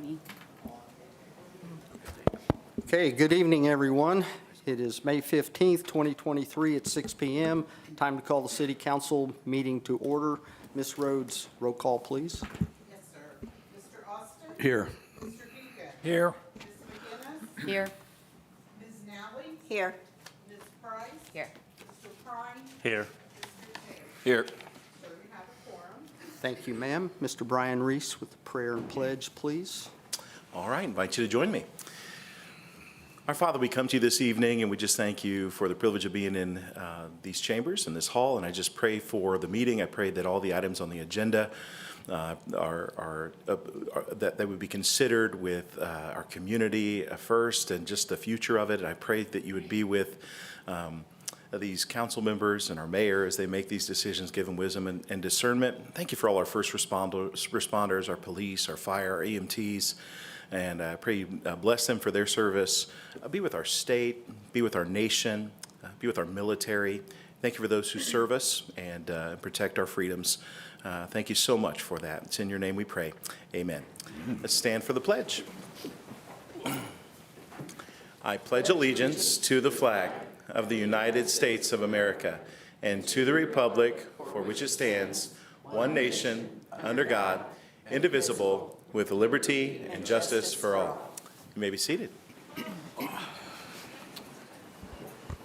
tiny. Okay, good evening, everyone. It is May 15th, 2023 at 6 p.m. Time to call the City Council meeting to order. Ms. Rhodes, roll call, please. Yes, sir. Mr. Austin? Here. Mr. Duca? Here. Ms. McGinnis? Here. Ms. Nally? Here. Ms. Price? Here. Mr. Prine? Here. Mr. Taylor? Here. So we have a quorum. Thank you, ma'am. Mr. Brian Reese with the prayer and pledge, please. All right, invite you to join me. Our Father, we come to you this evening and we just thank you for the privilege of being in these chambers, in this hall, and I just pray for the meeting. I pray that all the items on the agenda that they would be considered with our community first and just the future of it. And I pray that you would be with these council members and our mayor as they make these decisions, given wisdom and discernment. Thank you for all our first responders, our police, our fire, our EMTs. And I pray you bless them for their service. Be with our state, be with our nation, be with our military. Thank you for those who serve us and protect our freedoms. Thank you so much for that. It's in your name we pray. Amen. Let's stand for the pledge. I pledge allegiance to the flag of the United States of America and to the republic for which it stands, one nation, under God, indivisible, with liberty and justice for all. You may be seated.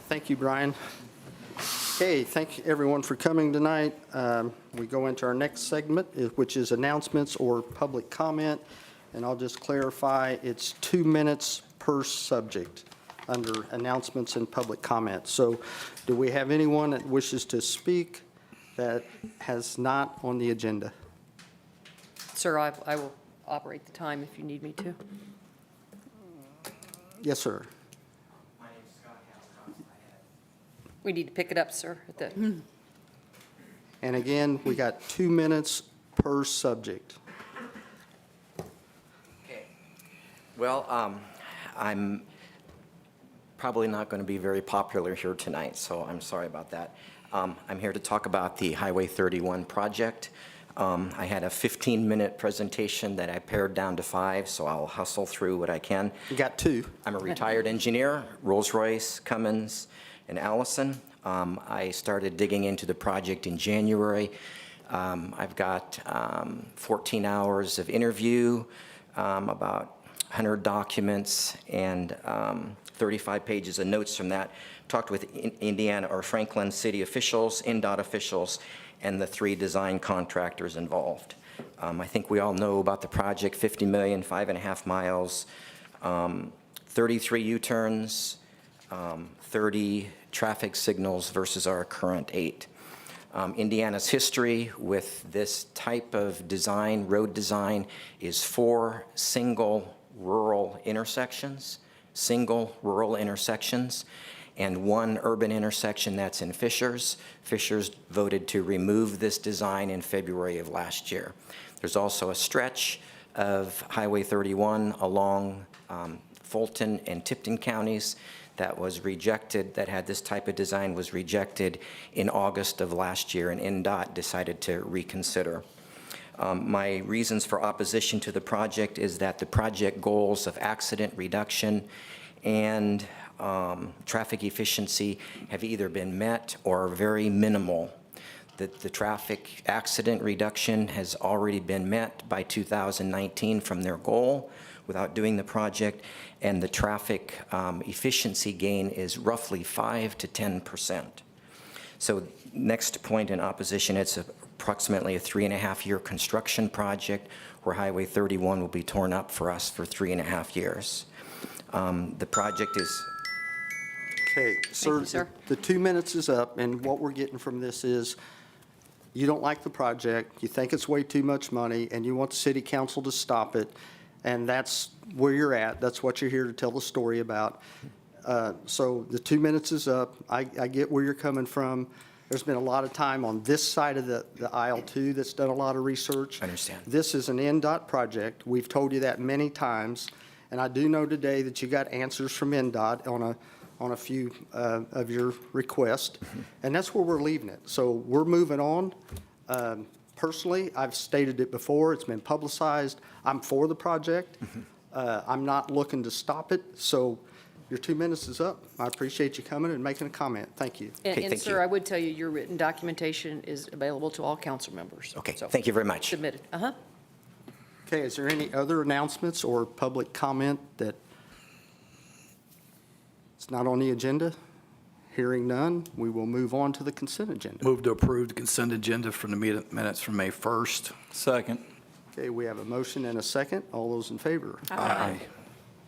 Thank you, Brian. Okay, thank you, everyone, for coming tonight. We go into our next segment, which is announcements or public comment. And I'll just clarify, it's 2 minutes per subject under announcements and public comment. So do we have anyone that wishes to speak that has not on the agenda? Sir, I will operate the time if you need me to. Yes, sir. My name is Scott Halcott. We need to pick it up, sir, at the, And again, we got 2 minutes per subject. Okay. Well, I'm probably not going to be very popular here tonight, so I'm sorry about that. I'm here to talk about the Highway 31 project. I had a 15-minute presentation that I pared down to 5, so I'll hustle through what I can. You got 2. I'm a retired engineer, Rolls-Royce, Cummins, and Allison. I started digging into the project in January. I've got 14 hours of interview, about 100 documents, and 35 pages of notes from that. Talked with Indiana or Franklin city officials, NDOT officials, and the 3 design contractors involved. I think we all know about the project, 50 million, 5.5 miles, 33 U-turns, 30 traffic signals versus our current 8. Indiana's history with this type of design, road design, is 4 single rural intersections, and 1 urban intersection that's in Fishers. Fishers voted to remove this design in February of last year. There's also a stretch of Highway 31 along Fulton and Tipton counties that was rejected, that had this type of design, was rejected in August of last year, and NDOT decided to reconsider. My reasons for opposition to the project is that the project goals of accident reduction and traffic efficiency have either been met or are very minimal. The traffic accident reduction has already been met by 2019 from their goal without doing the project, and the traffic efficiency gain is roughly 5 to 10%. So next point in opposition, it's approximately a 3.5-year construction project where Highway 31 will be torn up for us for 3.5 years. The project is... Okay, sir, you, sir. the 2 minutes is up, and what we're getting from this is you don't like the project, you think it's way too much money, and you want the city council to stop it, and that's where you're at. That's what you're here to tell the story about. So the 2 minutes is up. I get where you're coming from. There's been a lot of time on this side of the aisle, too, that's done a lot of research. I understand. This is an NDOT project. We've told you that many times, and I do know today that you got answers from NDOT on a few of your requests, and that's where we're leaving it. So we're moving on. personally, I've stated it before, it's been publicized, I'm for the project. I'm not looking to stop it, so your 2 minutes is up. I appreciate you coming and making a comment. Thank you. Okay, And thank sir, you. I would tell you, your written documentation is available to all council members. Okay, So, thank you very much. Submitted. Uh-huh. Okay, is there any other announcements or public comment that it's not on the agenda? Hearing none, we will move on to the consent agenda. Move to approve the consent agenda from the minutes from May 1st. Second. Okay, we have a motion and a second. All those in favor? Aye.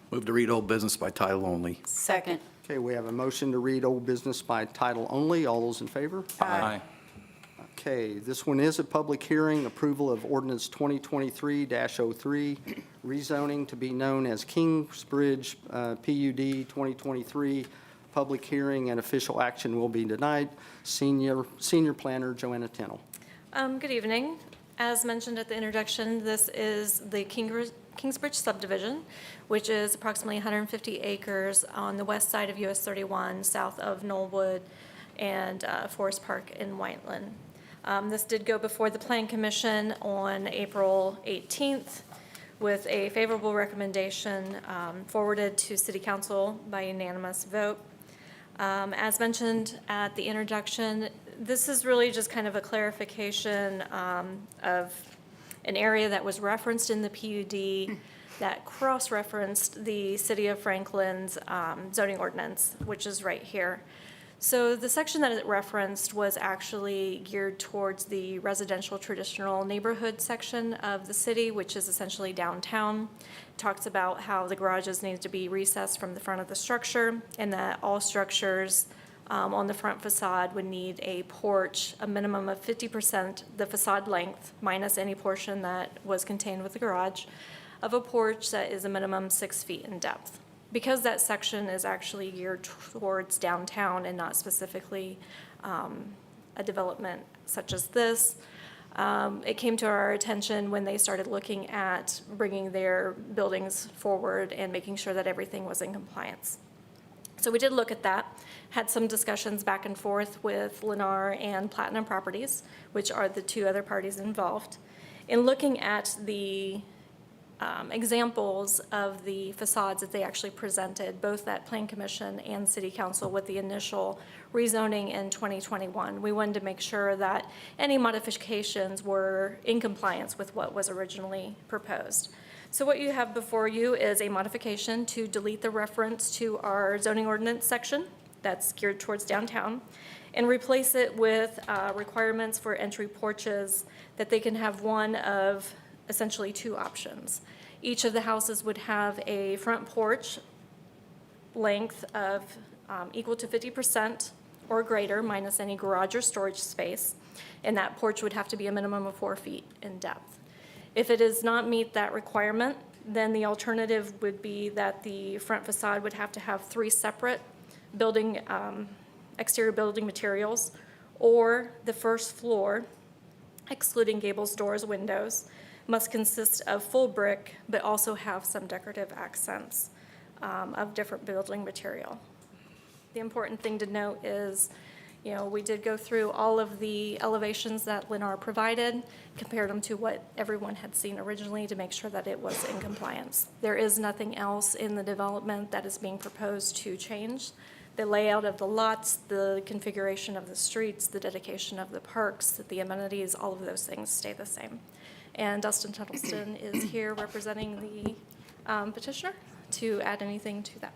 Move to read old business by title only. Second. Okay, we have a motion to read old business by title only. All those in favor? Aye. Okay, this one is a public hearing, approval of ordinance 2023-03, rezoning to be known as Kingsbridge PUD 2023. Public hearing and official action will be denied. Senior Planner Joanna Tennell. Good evening. As mentioned at the introduction, this is the Kingsbridge subdivision, which is approximately 150 acres on the west side of US 31, south of Knollwood and Forest Park in Whiteland. This did go before the Plan Commission on April 18th with a favorable recommendation forwarded to City Council by unanimous vote. As mentioned at the introduction, this is really just kind of a clarification of an area that was referenced in the PUD that cross-referenced the City of Franklin's zoning ordinance, which is right here. So the section that it referenced was actually geared towards the residential traditional neighborhood section of the city, which is essentially downtown. It talks about how the garages need to be recessed from the front of the structure and that all structures on the front facade would need a porch, a minimum of 50% the facade length, minus any portion that was contained with the garage, of a porch that is a minimum 6 feet in depth. Because that section is actually geared towards downtown and not specifically a development such as this, it came to our attention when they started looking at bringing their buildings forward and making sure that everything was in compliance. So we did look at that, had some discussions back and forth with Lennar and Platinum Properties, which are the two other parties involved. In looking at the examples of the facades that they actually presented, both at Plan Commission and City Council with the initial rezoning in 2021. We wanted to make sure that any modifications were in compliance with what was originally proposed. So what you have before you is a modification to delete the reference to our zoning ordinance section that's geared towards downtown and replace it with requirements for entry porches that they can have one of essentially two options. Each of the houses would have a front porch length of equal to 50% or greater, minus any garage or storage space, and that porch would have to be a minimum of 4 feet in depth. If it does not meet that requirement, then the alternative would be that the front facade would have to have 3 separate building, exterior building materials, or the first floor, excluding gables, doors, windows, must consist of full brick, but also have some decorative accents of different building material. The important thing to note is, you know, we did go through all of the elevations that Lennar provided, compared them to what everyone had seen originally to make sure that it was in compliance. There is nothing else in the development that is being proposed to change. The layout of the lots, the configuration of the streets, the dedication of the parks, the amenities, all of those things stay the same. And Dustin Tuttleston is here representing the petitioner to add anything to that.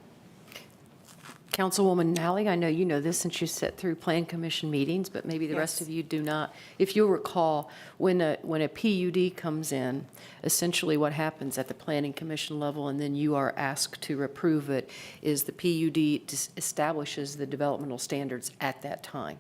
Councilwoman Nally, I know you know this since you sat through Plan Commission meetings, but maybe the rest Yes. of you do not. If you'll recall, when a PUD comes in, essentially what happens at the Planning Commission level, and then you are asked to approve it, is the PUD establishes the developmental standards at that time.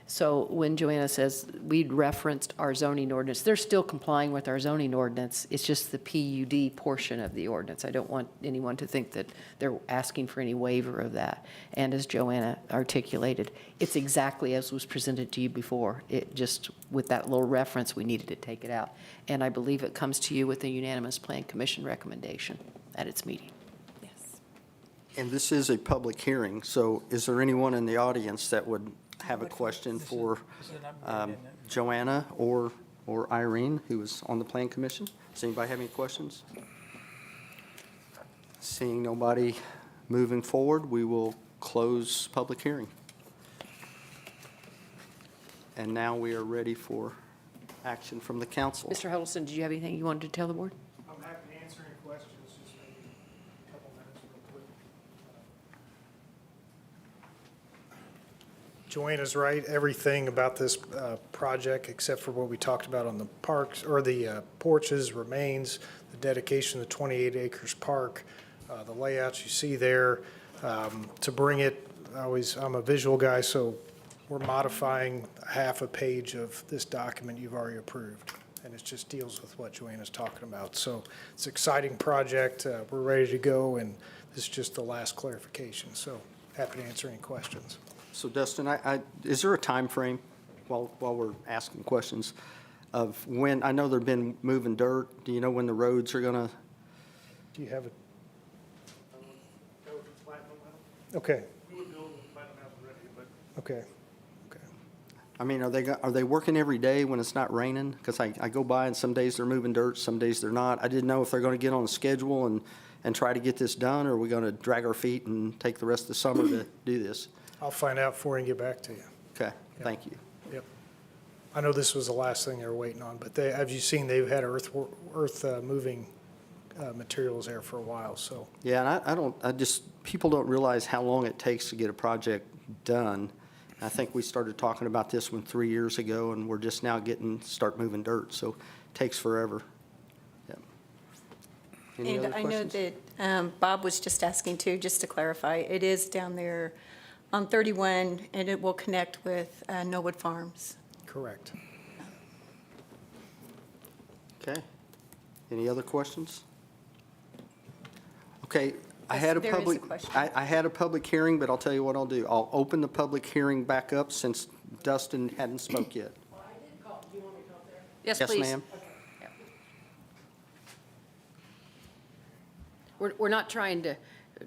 So when Joanna says we'd referenced our zoning ordinance, they're still complying with our zoning ordinance. It's just the PUD portion of the ordinance. I don't want anyone to think that they're asking for any waiver of that. And as Joanna articulated, it's exactly as was presented to you before. It just, with that little reference, we needed to take it out. And I believe it comes to you with a unanimous Plan Commission recommendation at its meeting. Yes. And this is a public hearing, so is there anyone in the audience that would have a question for Joanna or Irene, who was on the Plan Commission. Does anybody have any questions? Seeing nobody moving forward, we will close public hearing. And now we are ready for action from the council. Mr. Huddleston, did you have anything you wanted to tell the board? I'm happy to answer any questions, just maybe a couple minutes real quick. Joanna's right, everything about this project, except for what we talked about on the parks, or the porches, remains. The dedication of the 28 acres park, the layouts you see there. To bring it, I'm a visual guy, so we're modifying half a page of this document you've already approved, and it just deals with what Joanna's talking about. So it's an exciting project. We're ready to go, and this is just the last clarification. So happy to answer any questions. So Dustin, is there a time frame while we're asking questions of when, I know they've been moving dirt, do you know when the roads are gonna? Do you have a? Okay. Okay. I mean, are they working every day when it's not raining? Because I go by and some days they're moving dirt, some days they're not. I didn't know if they're going to get on a schedule and try to get this done, or are we going to drag our feet and take the rest of the summer to do this? I'll find out for you and get back to you. Okay, thank you. Yep. I know this was the last thing they were waiting on, but they, as you've seen, they've had earth moving materials there for a while, so. Yeah, and people don't realize how long it takes to get a project done. I think we started talking about this 3 years ago, and we're just now start moving dirt, so it takes forever. Yep. Any And other I know questions? that Bob was just asking too, just to clarify, it is down there on 31, and it will connect with Norwood Farms. Correct. Okay. Any other questions? Okay, I had a There is a public, question. I had a public hearing, but I'll tell you what I'll do. I'll open the public hearing back up since Dustin hadn't spoke yet. Yes, Yes, please. ma'am. We're not trying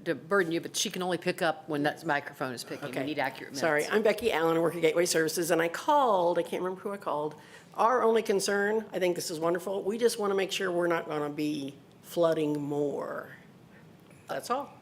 to burden you, but she can only pick up when that microphone is picking. We Okay. need accurate minutes. Sorry, I'm Becky Allen, I work at Gateway Services, and I called, I can't remember who I called. Our only concern, I think this is wonderful, we just want to make sure we're not going to be flooding more. That's all.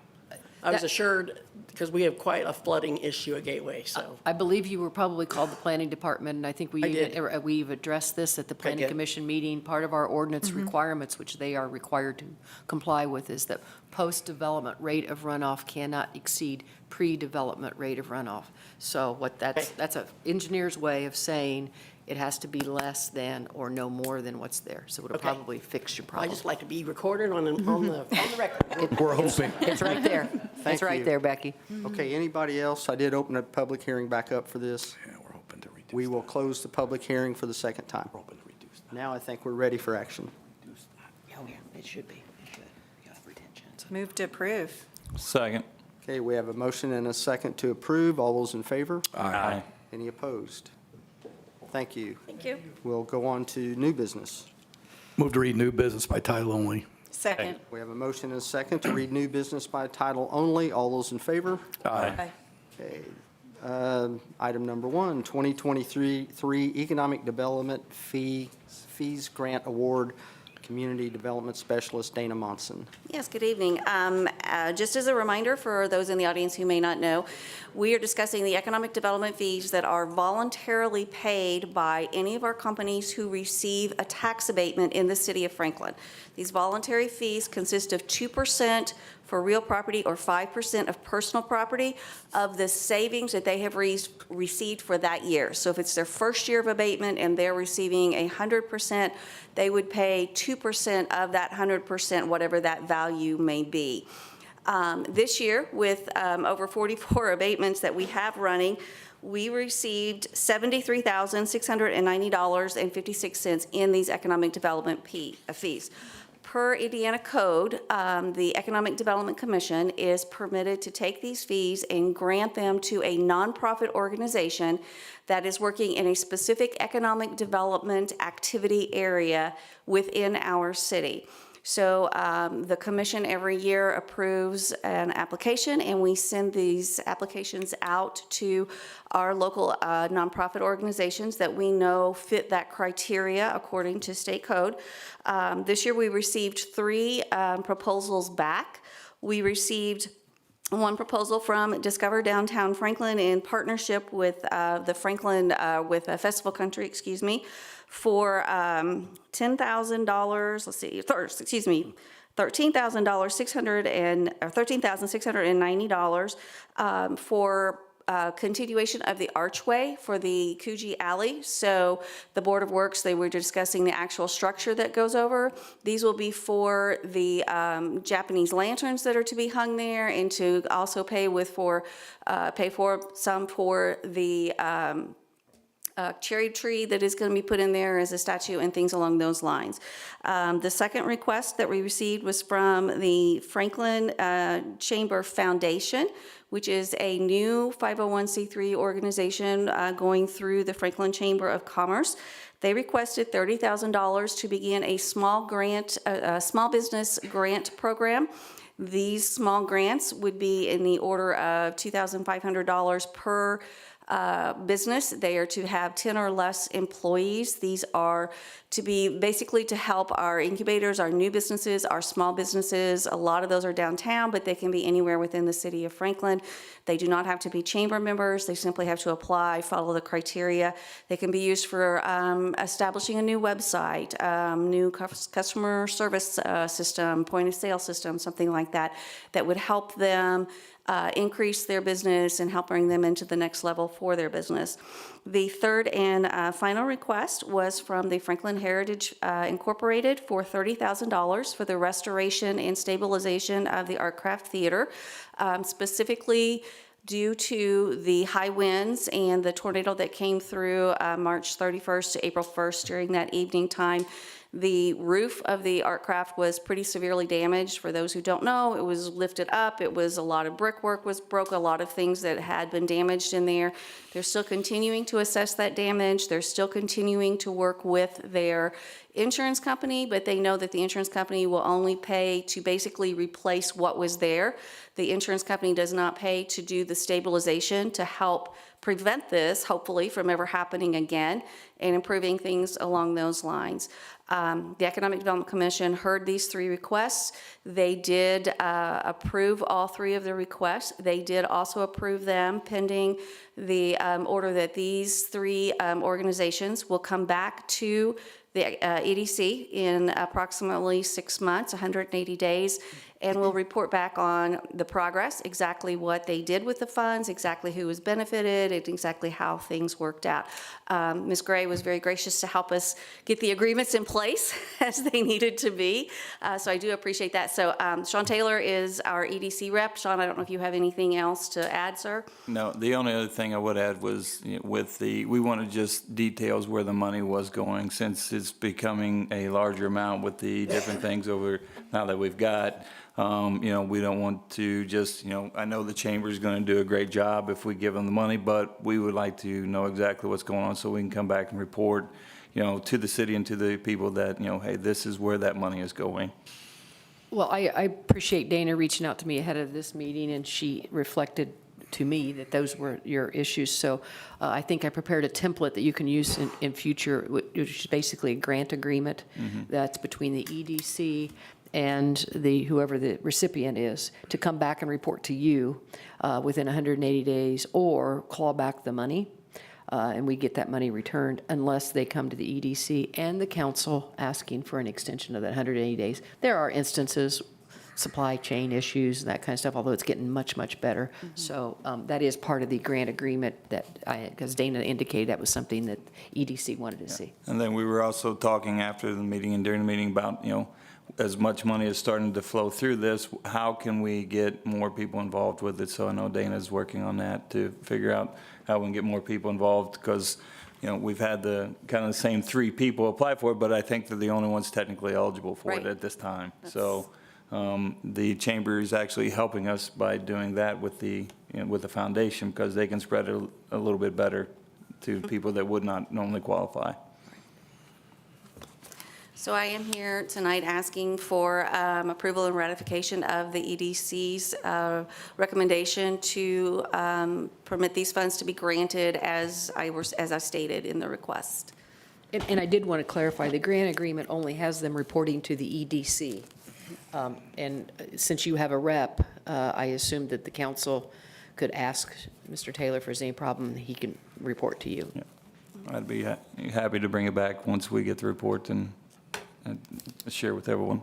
I was That- assured, because we have quite a flooding issue at Gateway, so. I believe you were probably called the planning department, and I think I did. we've addressed this at the planning good. commission meeting. Part of our ordinance requirements, which they are required to comply with, is that post-development rate of runoff cannot exceed pre-development rate of runoff. So Okay. that's an engineer's way of saying it has to be less than or no more than what's there. So it'll Okay. probably fix your I problem. just like to be recorded on the record. We're hoping. It's right there. Thank It's right you. there, Becky. Okay, anybody else? I did open a public hearing back up for this. Yeah, we're hoping to reduce. We will close the public hearing for the second time. We're hoping to reduce that. Now I think we're ready for action. Oh, yeah, it should be. It should. You got retention. Move to approve. Second. Okay, we have a motion and a second to approve. All those in favor? Aye. Any opposed? Thank you. Thank you. We'll go on to new business. Move to read new business by title only. Second. We have a motion and a second to read new business by title only. All those in favor? Aye. Okay. Item number 1, 2023 Economic Development Fees Grant Award, Community Development Specialist Dana Monson. Yes, good evening. Just as a reminder for those in the audience who may not know, we are discussing the economic development fees that are voluntarily paid by any of our companies who receive a tax abatement in the city of Franklin. These voluntary fees consist of 2% for real property or 5% of personal property of the savings that they have received for that year. So if it's their first year of abatement and they're receiving 100%, they would pay 2% of that 100%, whatever that value may be. This year, with over 44 abatements that we have running, we received $73,690.56 in these economic development fees. Per Indiana code, the Economic Development Commission is permitted to take these fees and grant them to a nonprofit organization that is working in a specific economic development activity area within our city. So the commission every year approves an application, and we send these applications out to our local nonprofit organizations that we know fit that criteria according to state code. This year, we received 3 proposals back. We received one proposal from Discover Downtown Franklin in partnership with the Franklin, with Festival Country, for $10,000, let's see, $13,690 for continuation of the archway for the Coogee Alley. So the Board of Works, they were discussing the actual structure that goes over. These will be for the Japanese lanterns that are to be hung there, and to also pay for some for the cherry tree that is going to be put in there as a statue and things along those lines. The second request that we received was from the Franklin Chamber Foundation, which is a new 501c3 organization going through the Franklin Chamber of Commerce. They requested $30,000 to begin a small business grant program. These small grants would be in the order of $2,500 per business. They are to have 10 or less employees. These are to be basically to help our incubators, our new businesses, our small businesses. A lot of those are downtown, but they can be anywhere within the city of Franklin. They do not have to be chamber members. They simply have to apply, follow the criteria. They can be used for establishing a new website, new customer service system, point of sale system, something like that, that would help them increase their business and help bring them into the next level for their business. The third and final request was from the Franklin Heritage Incorporated for $30,000 for the restoration and stabilization of the Artcraft Theater, specifically due to the high winds and the tornado that came through March 31st to April 1st during that evening time. The roof of the Artcraft was pretty severely damaged. For those who don't know, it was lifted up. It was a lot of brickwork was broke, a lot of things that had been damaged in there. They're still continuing to assess that damage. They're still continuing to work with their insurance company, but they know that the insurance company will only pay to basically replace what was there. The insurance company does not pay to do the stabilization to help prevent this, hopefully, from ever happening again, and improving things along those lines. The Economic Development Commission heard these 3 requests. They did approve all 3 of the requests. They did also approve them pending the order that these 3 organizations will come back to the EDC in approximately 6 months, 180 days, and will report back on the progress, exactly what they did with the funds, exactly who was benefited, and exactly how things worked out. Ms. Gray was very gracious to help us get the agreements in place as they needed to be, so I do appreciate that. So Sean Taylor is our EDC rep. Sean, I don't know if you have anything else to add, sir? No, the only other thing I would add was, with we wanted just details where the money was going, since it's becoming a larger amount with the different things over now that we've got. We don't want to just, I know the chamber is going to do a great job if we give them the money, but we would like to know exactly what's going on so we can come back and report, to the city and to the people that, hey, this is where that money is going. Well, I appreciate Dana reaching out to me ahead of this meeting, and she reflected to me that those were your issues. So I think I prepared a template that you can use in future, which is basically a grant agreement that's between the EDC and whoever the recipient is, to come back and report to you within 180 days, or claw back the money, and we get that money returned unless they come to the EDC and the council asking for an extension of that 180 days. There are instances, supply chain issues and that kind of stuff, although it's getting much, much better. So that is part of the grant agreement because Dana indicated that was something that EDC wanted to see. And then we were also talking after the meeting and during the meeting about, as much money is starting to flow through this, how can we get more people involved with it? So I know Dana's working on that to figure out how we can get more people involved, because, we've had the kind of the same 3 people apply for it, but I think they're the only ones technically eligible for it at this time. So the chamber is actually helping us by doing that with the foundation, because they can spread it a little bit better to people that would not normally qualify. So I am here tonight asking for approval and ratification of the EDC's recommendation to permit these funds to be granted as I stated in the request. And I did want to clarify, the grant agreement only has them reporting to the EDC. And since you have a rep, I assumed that the council could ask Mr. Taylor if there's any problem, he can report to you. I'd be happy to bring it back once we get the report and share with everyone.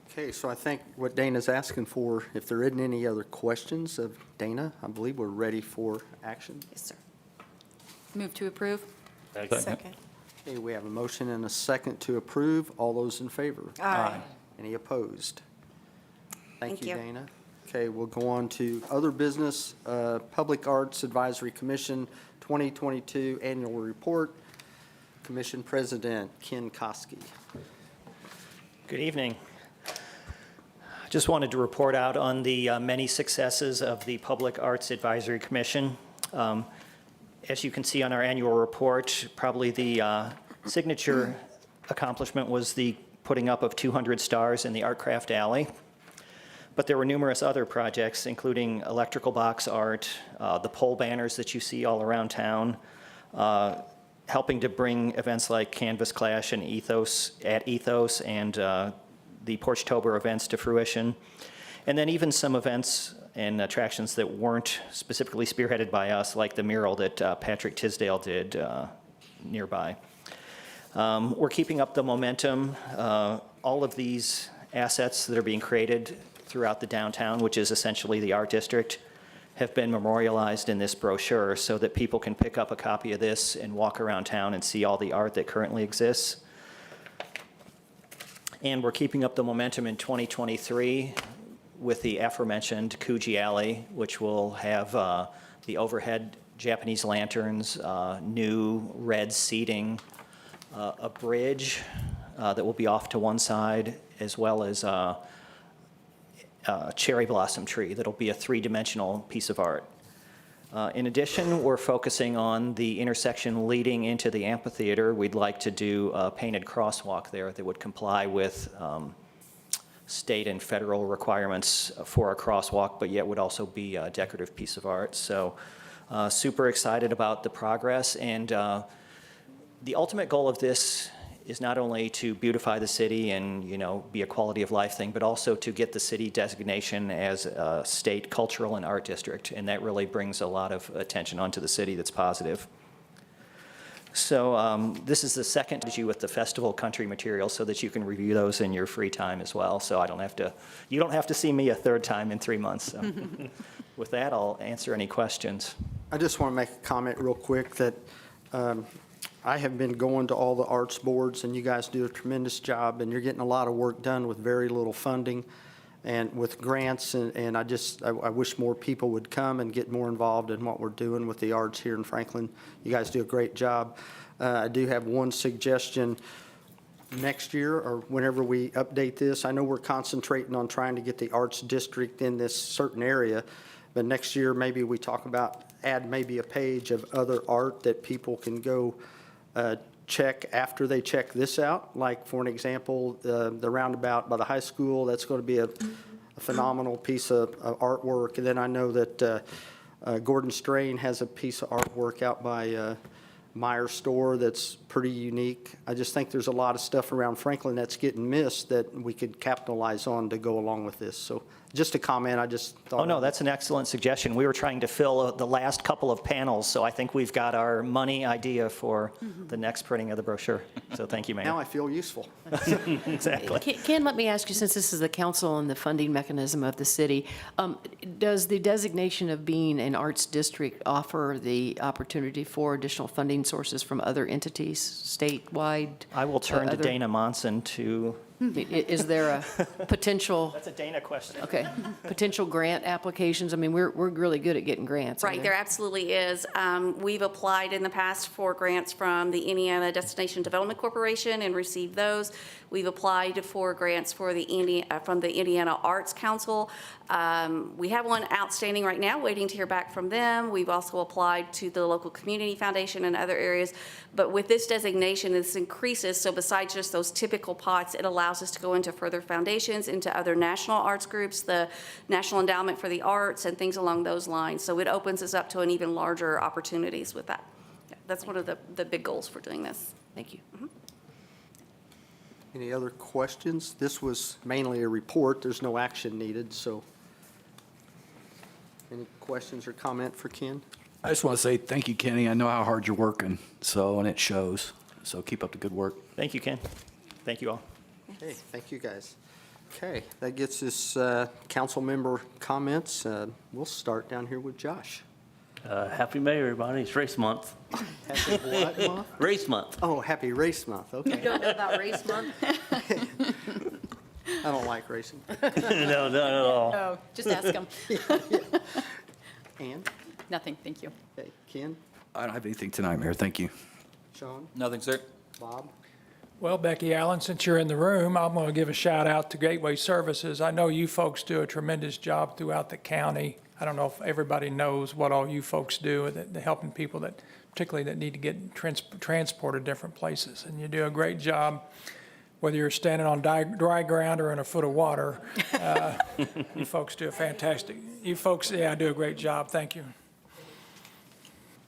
Okay, so I think what Dana's asking for, if there isn't any other questions of Dana, I believe we're ready for action. Yes, sir. Move to approve? Second. Okay, we have a motion and a second to approve. All those in favor? Aye. Any opposed? Thank Thank you, you. Dana. Okay, we'll go on to other business. Public Arts Advisory Commission 2022 Annual Report. Commission President Ken Koski. Good evening. Just wanted to report out on the many successes of the Public Arts Advisory Commission. As you can see on our annual report, probably the signature accomplishment was the putting up of 200 stars in the Artcraft Alley. But there were numerous other projects, including electrical box art, the pole banners that you see all around town, helping to bring events like Canvas Clash and Ethos and the Porchtober events to fruition. And then even some events and attractions that weren't specifically spearheaded by us, like the mural that Patrick Tisdale did nearby. We're keeping up the momentum. All of these assets that are being created throughout the downtown, which is essentially the art district, have been memorialized in this brochure so that people can pick up a copy of this and walk around town and see all the art that currently exists. And we're keeping up the momentum in 2023 with the aforementioned Coogee Alley, which will have the overhead Japanese lanterns, new red seating, a bridge that will be off to one side, as well as a cherry blossom tree that'll be a three-dimensional piece of art. In addition, we're focusing on the intersection leading into the amphitheater. We'd like to do a painted crosswalk there that would comply with state and federal requirements for a crosswalk, but yet would also be a decorative piece of art. So super excited about the progress. And the ultimate goal of this is not only to beautify the city and, you know, be a quality of life thing, but also to get the city designation as a state cultural and art district. And that really brings a lot of attention onto the city that's positive. So this is the second issue with the festival country materials so that you can review those in your free time as well. So you don't have to see me a third time in 3 months. So with that, I'll answer any questions. I just want to make a comment real quick that I have been going to all the arts boards, and you guys do a tremendous job, and you're getting a lot of work done with very little funding and with grants, and I wish more people would come and get more involved in what we're doing with the arts here in Franklin. You guys do a great job. I do have one suggestion. Next year, or whenever we update this, I know we're concentrating on trying to get the arts district in this certain area, but next year, maybe we talk about, add maybe a page of other art that people can go check after they check this out. Like, for an example, the roundabout by the high school, that's going to be a phenomenal piece of artwork. And then I know that Gordon Strain has a piece of artwork out by Meyer Store that's pretty unique. I just think there's a lot of stuff around Franklin that's getting missed that we could capitalize on to go along with this. So just a comment, I just thought. Oh, no, that's an excellent suggestion. We were trying to fill the last couple of panels, so I think we've got our money idea for the next printing of the brochure. So thank you, Mayor. Now I feel useful. Exactly. Ken, let me ask you, since this is the council and the funding mechanism of the city, does the designation of being an arts district offer the opportunity for additional funding sources from other entities, statewide? I will turn to other- Dana Monson to Is there a potential, That's a Dana question. okay, potential grant applications? I mean, we're really good at getting grants. Right, there absolutely is. We've applied in the past for grants from the Indiana Destination Development Corporation and received those. We've applied for grants for from the Indiana Arts Council. We have one outstanding right now, waiting to hear back from them. We've also applied to the local community foundation and other areas. But with this designation, this increases, so besides just those typical pots, it allows us to go into further foundations, into other national arts groups, the National Endowment for the Arts, and things along those lines. So it opens us up to an even larger opportunities with that. Yeah, that's one of the big goals for doing this. Thank you. Any other questions? This was mainly a report. There's no action needed, so. Any questions or comment for Ken? I just want to say thank you, Kenny. I know how hard you're working, and it shows. So keep up the good work. Thank you, Ken. Thank you all. Okay, thank you, guys. Okay, that gets us council member comments. We'll start down here with Josh. Happy May, everybody. It's race month. Happy what month? Race month. Oh, happy race month, okay. Don't know about race month? I don't like racing. No, not at all. Oh, just ask him. Ann? Nothing, thank you. Okay, Ken? I don't have anything tonight, Mayor. Thank you. Sean? Nothing, sir. Bob? Well, Becky Allen, since you're in the room, I'm going to give a shout out to Gateway Services. I know you folks do a tremendous job throughout the county. I don't know if everybody knows what all you folks do, the helping people that, particularly that need to get transported different places. And you do a great job, whether you're standing on dry ground or in a foot of water. You folks do a fantastic, do a great job. Thank you.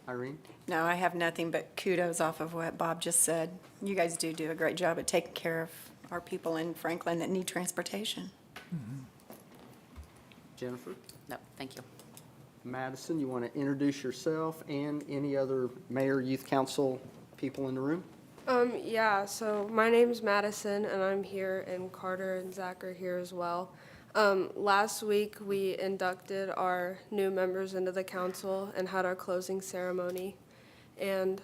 Irene? No, I have nothing but kudos off of what Bob just said. You guys do a great job at taking care of our people in Franklin that need transportation. Jennifer? No, thank you. Madison, you want to introduce yourself and any other mayor, youth council people in the room? Yeah, so my name's Madison, and I'm here, and Carter and Zach are here as well. Last week, we inducted our new members into the council and had our closing ceremony. And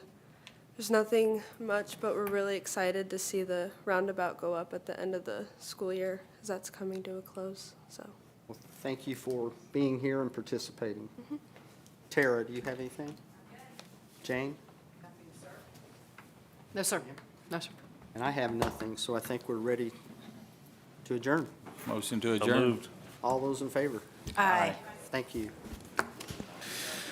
there's nothing much, but we're really excited to see the roundabout go up at the end of the school year, as that's coming to a close, so. Well, thank you for being here and participating. Tara, do you have anything? Jane? No, sir. No, sir. And I have nothing, so I think we're ready to adjourn. Motion to So adjourn. moved. All those in favor? Aye. Thank you.